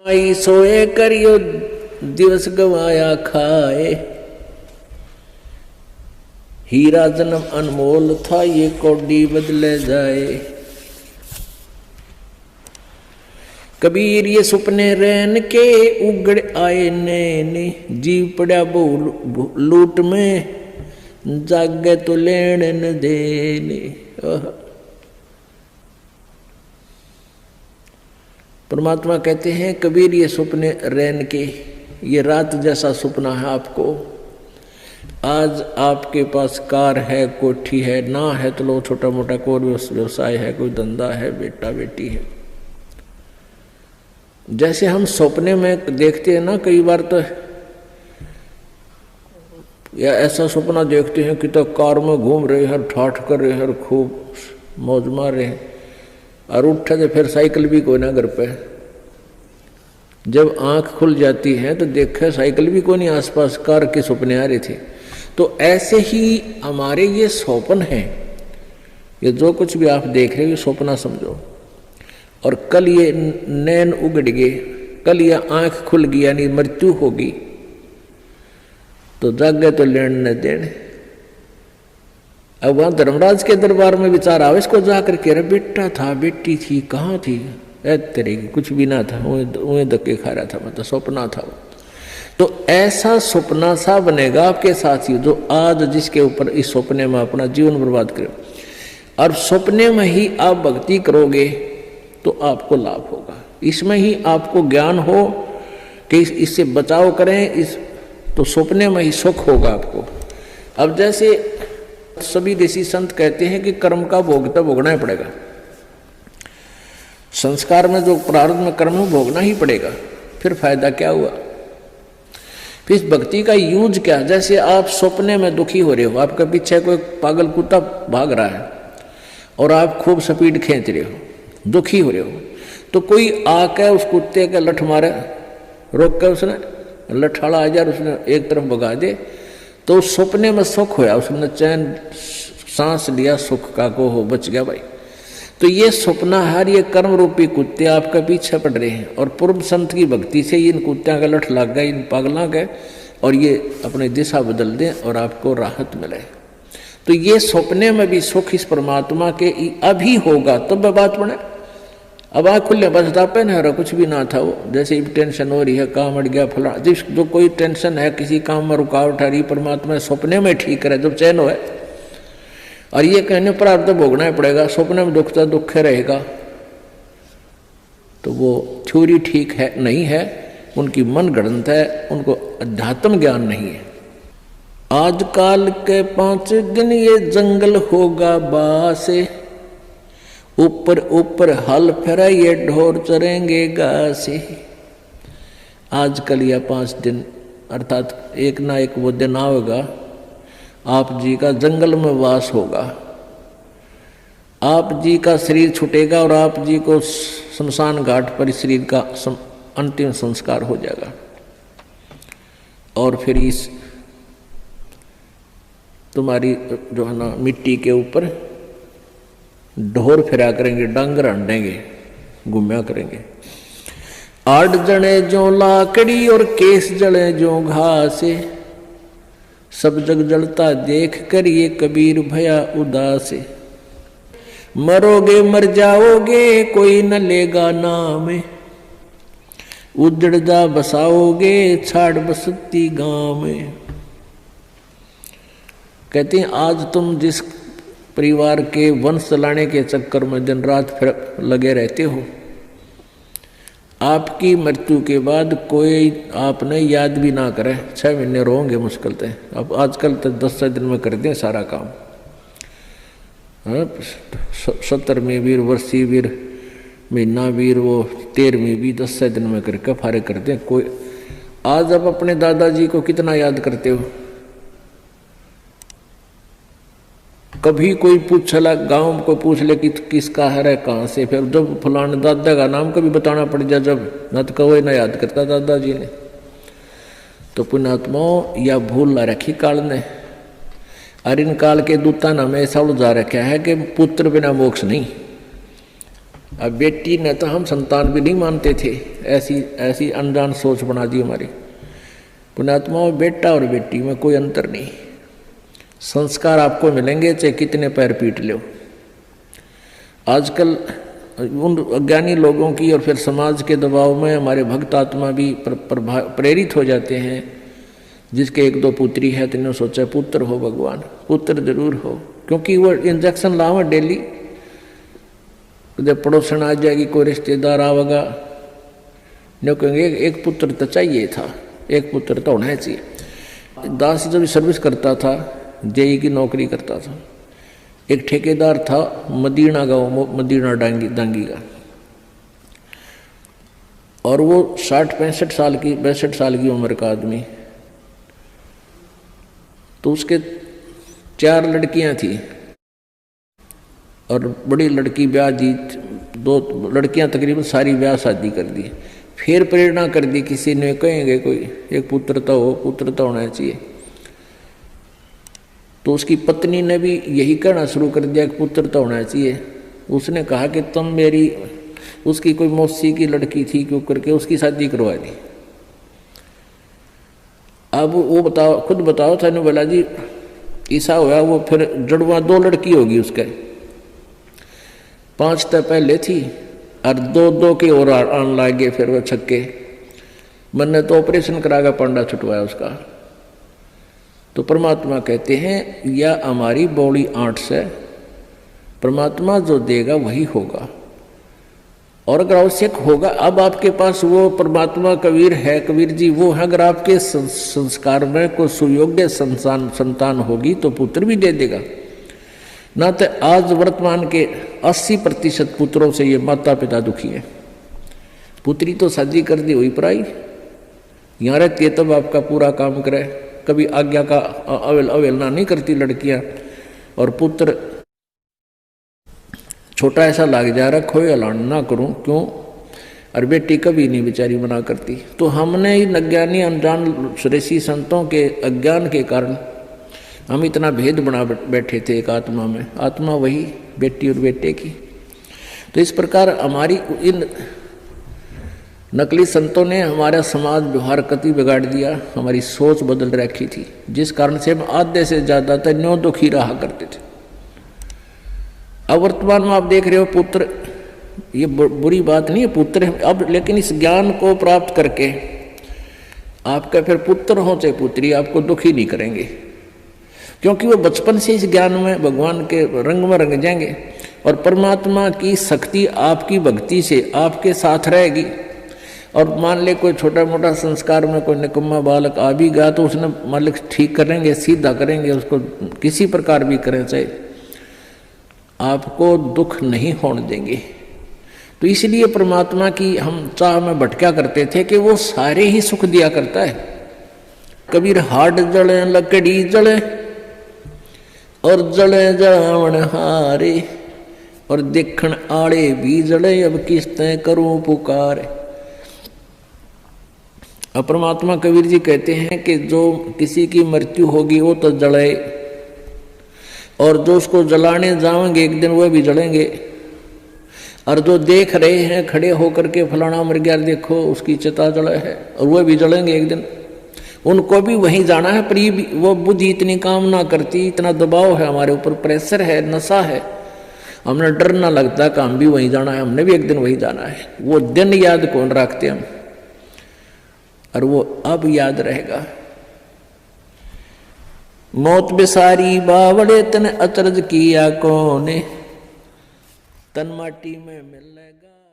आई सोए करियो दिवस गवाया खाए, हीरा जन्म अनमोल था ये कौड़ी बदले जाए। कबीर ये सुपने रैन के उगड़ आए नैने, जीव पड़ा बहु लूट में जागे तो लेन न देने। परमात्मा कहते हैं कबीर ये सुपने रैन के, ये रात जैसा सुपना है आपको। आज आपके पास कार है, कोठी है, ना है तो लो छोटा मोटा कोई व्यवसाय है, कोई धंधा है, बेटा बेटी है। जैसे हम सपने में देखते हैं ना, कई बार तो या ऐसा सपना देखते हैं कि तो कार में घूम रहे हैं, ठाठ कर रहे हैं, खूब मौज मार रहे हैं, और उठे तो फिर साइकिल भी कोई ना घर पे। जब आंख खुल जाती है तो देखे साइकिल भी कोई नहीं आसपास, कार के सपने आ रहे थे। तो ऐसे ही हमारे ये स्वप्न हैं, ये जो कुछ भी आप देख रहे हो ये सपना समझो। और कल ये नैन उगड़ गए, कल ये आंख खुल गई, यानी मृत्यु होगी, तो जागे तो लेन न देने। अब वहां धर्मराज के दरबार में विचार आवे इसको जाकर के, अरे बेटा था, बेटी थी, कहाँ थी, तेरे की कुछ भी ना था, उन्हें धक्के खा रहा था, मतलब सपना था वो। तो ऐसा सपना सा बनेगा आपके साथ ही, जो आज जिसके ऊपर इस सपने में अपना जीवन बर्बाद करे, और सपने में ही आप भक्ति करोगे तो आपको लाभ होगा। इसमें ही आपको ज्ञान हो कि इससे बचाव करें, इस तो सपने में ही सुख होगा आपको। अब जैसे सभी ऋषि संत कहते हैं कि कर्म का भोग तो भोगना ही पड़ेगा, संस्कार में जो प्रारब्ध में कर्म भोगना ही पड़ेगा, फिर फायदा क्या हुआ। फिर भक्ति का यूज क्या, जैसे आप सपने में दुखी हो रहे हो, आपके पीछे कोई पागल कुत्ता भाग रहा है और आप खूब स्पीड खींच रहे हो, दुखी हो रहे हो, तो कोई आके उस कुत्ते के लठ मारे, रोक के उसने लठाड़ा आ जाए, उसने एक तरफ भगा दे, तो सपने में सुख होया, उसने चैन सांस लिया, सुख का को हो, बच गया भाई। तो ये सपना हर ये कर्म रूपी कुत्ते आपका पीछे पड़ रहे हैं, और पूर्व संत की भक्ति से इन कुत्तियों का लठ लग गए, इन पागलों के, और ये अपनी दिशा बदल दें और आपको राहत मिले। तो ये सपने में भी सुख इस परमात्मा के अभी होगा, तब बात बने। अब आँख खुले बस दापे न, कुछ भी ना था वो, जैसे ही टेंशन हो रही है, काम अड़ गया फला, जिस जो कोई टेंशन है, किसी काम में रुकावट आ रही, परमात्मा सपने में ठीक करे, जब चैन हो। और ये कहने पर आप तो भोगना ही पड़ेगा, सपने में दुखता दुख रहेगा, तो वो थ्योरी ठीक है नहीं है, उनकी मन गणत है, उनको अध्यात्म ज्ञान नहीं है। आजकल के 5 दिन ये जंगल होगा बासे, ऊपर ऊपर हल फिरा ये ढोर चरेंगे घासे। आजकल या 5 दिन अर्थात एक ना एक वो दिन आएगा, आप जी का जंगल में वास होगा, आप जी का शरीर छूटेगा और आप जी को शमशान घाट पर शरीर का अंतिम संस्कार हो जाएगा। और फिर इस तुम्हारी जो है ना मिट्टी के ऊपर ढोर फिरा करेंगे, डांगर हंडेंगे, घूमया करेंगे। 8 जने जो लाकड़ी और केस जले जो घासे, सब जग जलता देख कर ये कबीर भया उदास। मरोगे मर जाओगे कोई न लेगा नाम, उजड़ जा बसाओगे छाड़ बसती गांव में। कहते हैं आज तुम जिस परिवार के वंश चलाने के चक्कर में दिन रात फिर लगे रहते हो, आपकी मृत्यु के बाद कोई आपने याद भी ना करे, 6 महीने रोंगे मुश्किल से। अब आजकल तो 10 दिन में कर दें सारा काम, 70वीं वीर, वर्षी वीर, महीना वीर, वो 13वीं भी 10 दिन में करके फारे कर दें। कोई आज अब अपने दादाजी को कितना याद करते हो? कभी कोई पूछला, गांव को पूछ ले कि किसका है, कहाँ से, फिर जब फलाने दादा का नाम कभी बताना पड़ जाए, जब न तो कहो ना याद करता दादाजी ने। तो पुण्यात्माओं या भूल ला रखी काल ने, और इन काल के दूता ने हमें ऐसा उलझा रखा है कि पुत्र बिना मोक्ष नहीं। अब बेटी ने तो हम संतान भी नहीं मानते थे, ऐसी ऐसी अनजान सोच बना दी हमारी। पुण्यात्मा में बेटा और बेटी में कोई अंतर नहीं, संस्कार आपको मिलेंगे चाहे कितने पैर पीट लो। आजकल उन अज्ञानी लोगों की और फिर समाज के दबाव में हमारे भक्त आत्मा भी प्रेरित हो जाते हैं। जिसके एक दो पुत्री है तो इन्होंने सोचा पुत्र हो भगवान, पुत्र जरूर हो, क्योंकि वो इंजेक्शन लावा डेली। जब पड़ोसन आ जाएगी, कोई रिश्तेदार आवेगा, नहीं कहेंगे एक पुत्र तो चाहिए था, एक पुत्र तो होना चाहिए। दास जब सर्विस करता था, जेई की नौकरी करता था, एक ठेकेदार था मदीना गाँव, मदीना डांगी का, और वो 60-65 साल की 62 साल की उम्र का आदमी। तो उसके 4 लड़कियां थी और बड़ी लड़की ब्याह दी, 2 लड़कियां तकरीबन सारी ब्याह शादी कर दी। फिर प्रेरणा कर दी, किसी ने कहेंगे कोई एक पुत्र तो हो, पुत्र तो होना चाहिए। तो उसकी पत्नी ने भी यही कहना शुरू कर दिया कि पुत्र तो होना चाहिए। उसने कहा कि तुम मेरी, उसकी कोई मौसी की लड़की थी क्यों करके उसकी शादी करवा दी। अब वो बताओ, खुद बताओ था, बोला जी ऐसा हुआ, वो फिर जड़वा 2 लड़की होगी उसके, 5 तो पहले थी और 2 की और आन लागे। फिर वो छक्के, मैंने तो ऑपरेशन करागा, पांडा छुटवाया उसका। तो परमात्मा कहते हैं या हमारी बॉडी 8 से, परमात्मा जो देगा वही होगा, और अगर आवश्यक होगा, अब आपके पास वो परमात्मा कबीर है, कबीर जी वो है, अगर आपके संस्कार में कोई सुयोग्य संतान होगी तो पुत्र भी दे देगा। ना तो आज वर्तमान के 80% पुत्रों से ये माता पिता दुखी है। पुत्री तो शादी कर दी हुई पराई, यहाँ रहती है तब आपका पूरा काम करे, कभी आज्ञा का अवहेलना नहीं करती लड़कियां, और पुत्र छोटा ऐसा लाग जा रहा, खोए अलान ना करूं क्यों, और बेटी कभी नहीं बेचारी मना करती। तो हमने इन अज्ञानी अनजान ऋषि संतों के अज्ञान के कारण हम इतना भेद बना बैठे थे एक आत्मा में, आत्मा वही बेटी और बेटे की। तो इस प्रकार हमारी इन नकली संतों ने हमारा समाज व्यवहार कति बिगाड़ दिया, हमारी सोच बदल रखी थी, जिस कारण से हम आधे से ज़्यादा तो न्यों दुखी रहा करते थे। अब वर्तमान में आप देख रहे हो पुत्र, ये बुरी बात नहीं है पुत्र अब, लेकिन इस ज्ञान को प्राप्त करके आपका फिर पुत्र हो चाहे पुत्री आपको दुखी नहीं करेंगे, क्योंकि वो बचपन से इस ज्ञान में भगवान के रंग में रंग जाएंगे, और परमात्मा की शक्ति आपकी भक्ति से आपके साथ रहेगी। और मान ले कोई छोटा मोटा संस्कार में कोई निकम्मा बालक आ भी गया तो उसने मालिक ठीक करेंगे, सीधा करेंगे, उसको किसी प्रकार भी करें चाहे, आपको दुख नहीं होने देंगे। तो इसलिए परमात्मा की हम चाह में भटका करते थे कि वो सारे ही सुख दिया करता है। कबीर हाड जले लकड़ी जले और जले जावण हारे, और देखण आड़े भी जले, अब किस्तें करूं पुकार। अब परमात्मा कबीर जी कहते हैं कि जो किसी की मृत्यु होगी वो तो जले, और जो उसको जलाने जाएंगे एक दिन वह भी जलेंगे, और जो देख रहे हैं खड़े होकर के फलाना मर गया देखो उसकी चिता जले है, और वह भी जलेंगे एक दिन, उनको भी वहीं जाना है। पर वो बुद्धि इतनी काम ना करती, इतना दबाव है हमारे ऊपर, प्रेशर है, नशा है, हमने डर ना लगता कि हम भी वहीं जाना है, हमने भी एक दिन वहीं जाना है। वो दिन याद कौन रखते हम, और वो अब याद रहेगा। मौत बेसारी बावड़े तन अचरज किया कौने, तन माटी में मिलेगा।